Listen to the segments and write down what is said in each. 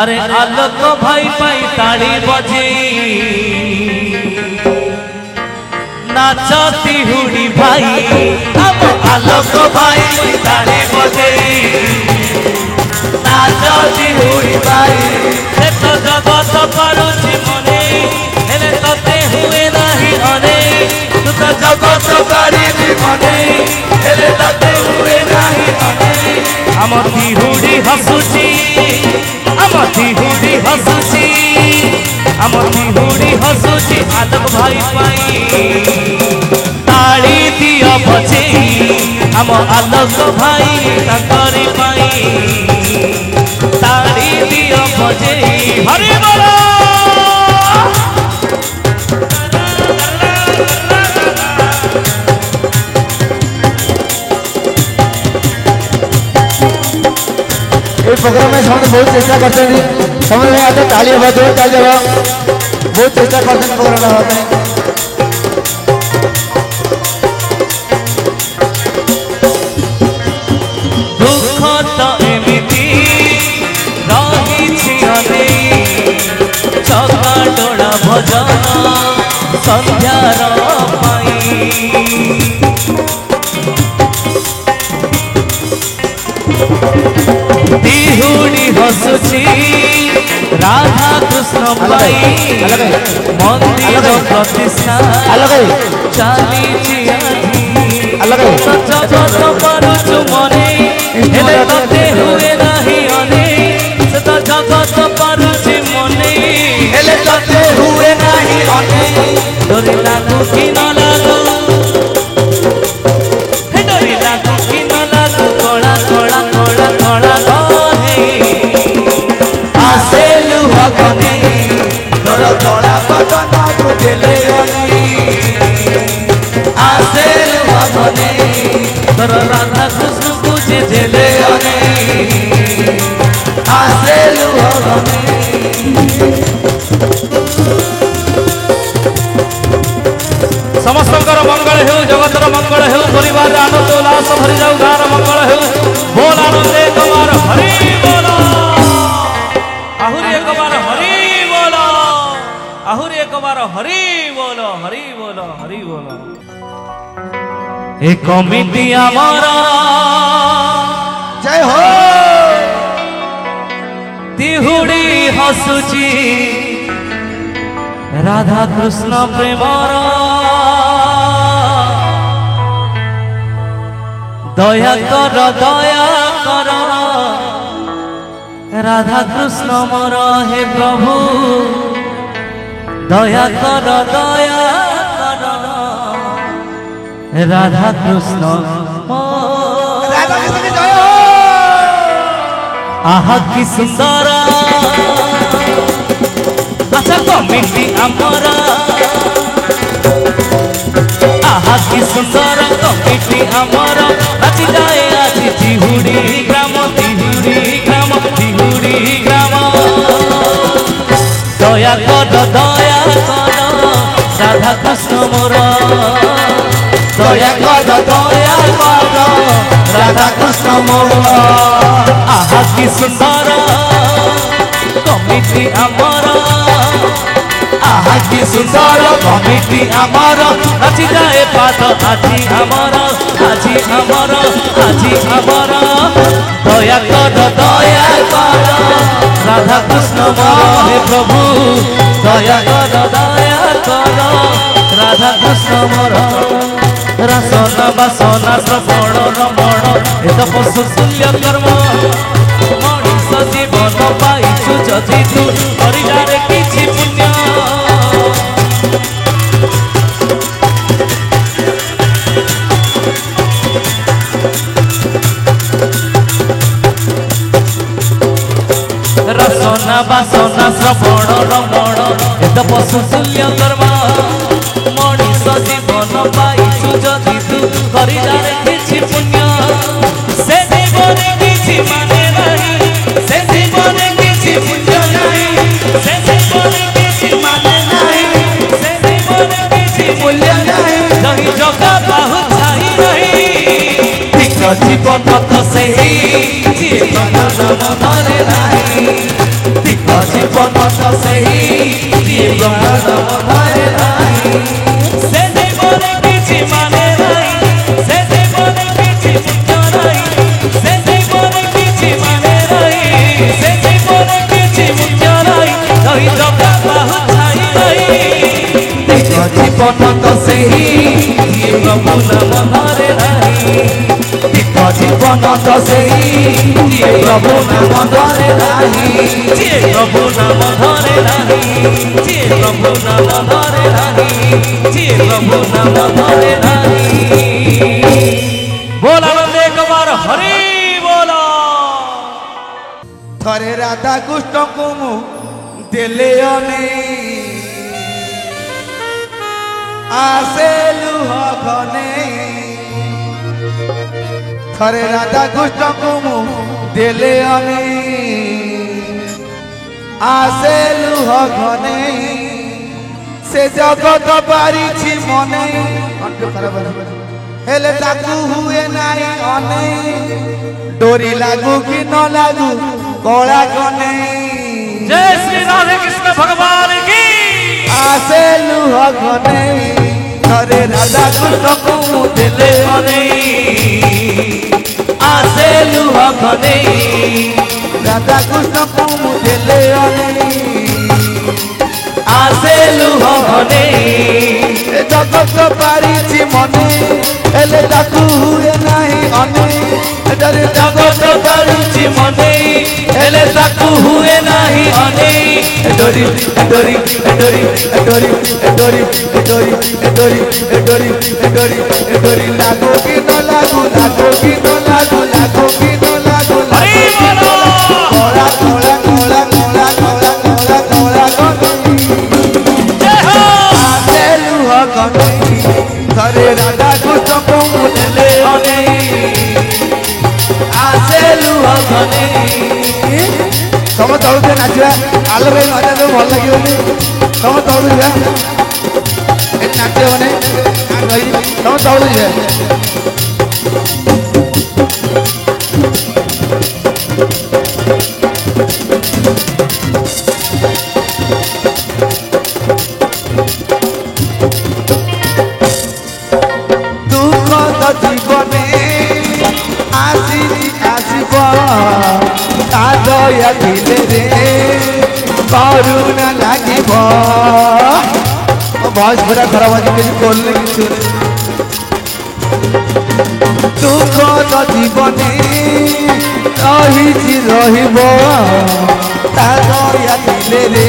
अरे आलोक भाई पाई ताली बजे नाचती हुडी भाई अब आलोक भाई ताली बजे नाचती हुडी भाई से तो जगत पारुछि मने हेले तते हुए नाही अने तू तो जगत पारिबि मने हेले तते हुए नाही अने हमर हुडी हसुची हमर हुडी हसुची हमर हुडी हसुची आलोक भाई पाई ताली दियो बजे हम आलोक भाई ताकरी पाई ताली दियो बजे हरि बोलो प्रोग्राम में समझ बहुत चेष्टा करते हैं समझ में आते ताली बजाओ ताली बजाओ बहुत चेष्टा करते हैं प्रोग्राम में होते हैं दुख तो एमिति रही छियने चका डोला भजन संध्यार पाई तिहुडी हसुची राधा कृष्ण पाई मंदिर प्रतिष्ठा चली जगत पारुछु मने हेले तते हुए नाही अने से तो जगत पारुछि मने हेले तते हुए नाही अने डोरी लागू कि न लागू डोरी लागू कि न लागू कोला कोला कोला कोला तोड़ा बदना तुझे आसे भगने तोर राधा कृष्ण पूजे देले आसे भगने समस्तकर मंगल हेउ जगतर मंगल हेउ परिवार आनंद उल्लास भरी जाऊ गार मंगल हेउ बोल आनंदे कुमार हरि बोल आहुरी एक बार हरि बोल आहुरी एक बार हरि बोल हरि बोल हरि बोल ए कमिटी हमारा जय हो तिहुडी हसुची राधा कृष्ण प्रेमर दया कर राधा कृष्ण मोर हे प्रभु दया कर राधा कृष्ण आहा कि सुंदर अच्छा कमिटी आमरा आहा कि सुंदर कमिटी आमरा नाची जाए आज तिहुडी ग्राम दया कर राधा कृष्ण मोर दया कर राधा कृष्ण मोर आहा कि सुंदर कमिटी आमरा आहा कि सुंदर कमिटी आमरा नाची जाए पाद आजी आमरा दया कर राधा कृष्ण हे प्रभु दया कर राधा कृष्ण मोर रसन बासना श्रवण रमण ए तपस्సు तुल्य कर्म मनीष जीवन पाइछु जदि तू हरिदारे किछि पुण्य रसना बासना श्रवण रमण ए तपस्సు तुल्य कर्म मनीष जीवन पाइछु जदि तू हरिदारे किछि पुण्य से जीवने किछि माने नाही से जीवने किछि पुण्य नाही से जीवने किछि माने नाही से जीवने किछि मूल्य नाही जहि जगा बाहु छाई नाही ठीक जीवन तो सही जीवन नाम मरे नाही ସେହି ଯିଏ ପ୍ରଭୁ ନାମ ଧରେ ନାହିଁ ସେ ଜୀବନରେ କିଛି ମାନେ ନାହିଁ ସେ ଜୀବନରେ କିଛି ମୂଲ୍ୟ ନାହିଁ ସେ ଜୀବନରେ କିଛି ମାନେ ନାହିଁ ସେ ଜୀବନରେ କିଛି ମୂଲ୍ୟ ନାହିଁ ରହି ଜଗା ବାହୁ ଛାଇ ନାହିଁ ଜୀବନ ତ ସେହି ଯିଏ ପ୍ରଭୁ ନାମ ଧରେ ନାହିଁ ଜୀବନ ତ ସେହି ଯିଏ ପ୍ରଭୁ ନାମ ଧରେ ନାହିଁ ଯିଏ ପ୍ରଭୁ ନାମ ଧରେ ନାହିଁ ଯିଏ ପ୍ରଭୁ ନାମ ଧରେ ନାହିଁ ଯିଏ ପ୍ରଭୁ ନାମ ଧରେ ନାହିଁ बोल आनंद एक बार हरि बोला थरे राधा कृष्ण को मु देले आसे लुह घने थरे राधा कृष्ण को मु देले आसे लुह घने से जगत पारी मने हेले ताकू हुए नहीं अने डोरी लागू कि न लागू कला कने जय श्री राधे कृष्ण भगवान की आसे लुह घने थरे राधा कृष्ण को देले आसे लुह घने राधा कृष्ण को देले आसे लुह घने जगत पारी मने हेले ताकू हुए नहीं अने डरे जगत पारुछि मने हेले ताकू हुए नाही अने डोरी डोरी डोरी डोरी डोरी डोरी डोरी डोरी डोरी डोरी लागो कि न लागो लागो कि न लागो लागो कि न लागो हरि बोलो Cola Cola Cola Cola Cola Cola Cola Cola जय हो आसे लुह घने थरे राधा कृष्ण को देले अने आसे लुह घने तम तौलते नाचिबा आलो भाई मजा तो भल लागिबनी तम तौलु जा ए नाचिबा माने भाई तम तौलु जा दुख तो जीवने आसी आसीब दया दिले रे करुणा लागिब भॉइस पूरा खराब आज किसी बोलने किसी दुख तो जीवने रही रहिब दया दिले रे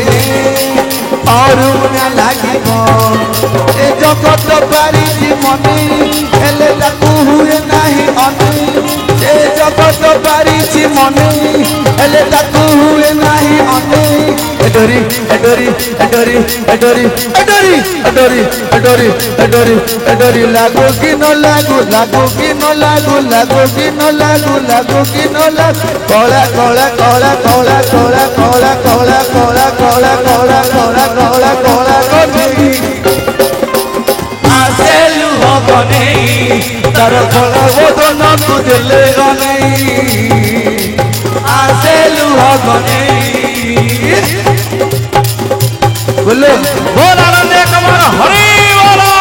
करुणा लागिब ए जगत पारी मने हेले ताकू हुए नाही अने ए जगत पारी मने हेले ताकू हुए नाही अने डोरी डोरी डोरी डोरी डोरी डोरी डोरी डोरी डोरी लागो कि न लागो लागो कि न लागो लागो कि न लागो लागो कि न लागो Cola Cola Cola Cola Cola Cola Cola Cola Cola Cola Cola Cola Cola Cola आसे लुह घने तार कोला बोधन तू देले गने आसे लुह घने बोलो बोल आनंद एक बार हरि बोलो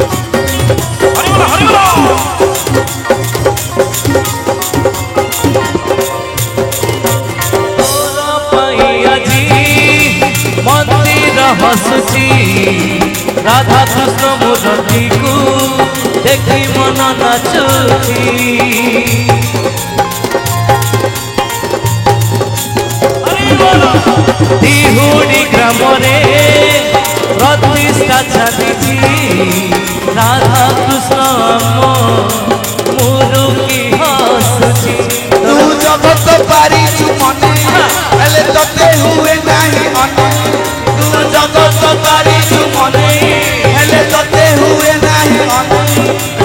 हरि बोलो हरि बोलो मंदिर हसुची राधा कृष्ण मूर्ति को देखी मन नाचुची दिहुडी ग्राम प्रतिष्ठा छाती राधा कृष्ण मुरुकी हसुची तू जगत पारी मने हेले तते हुए नाही अने तू जगत पारी मने हेले तते हुए नाही अने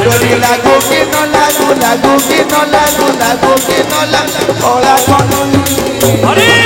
डोरी लागो कि न लागो लागो कि न लागो लागो कि न लागो कोला कोला हरि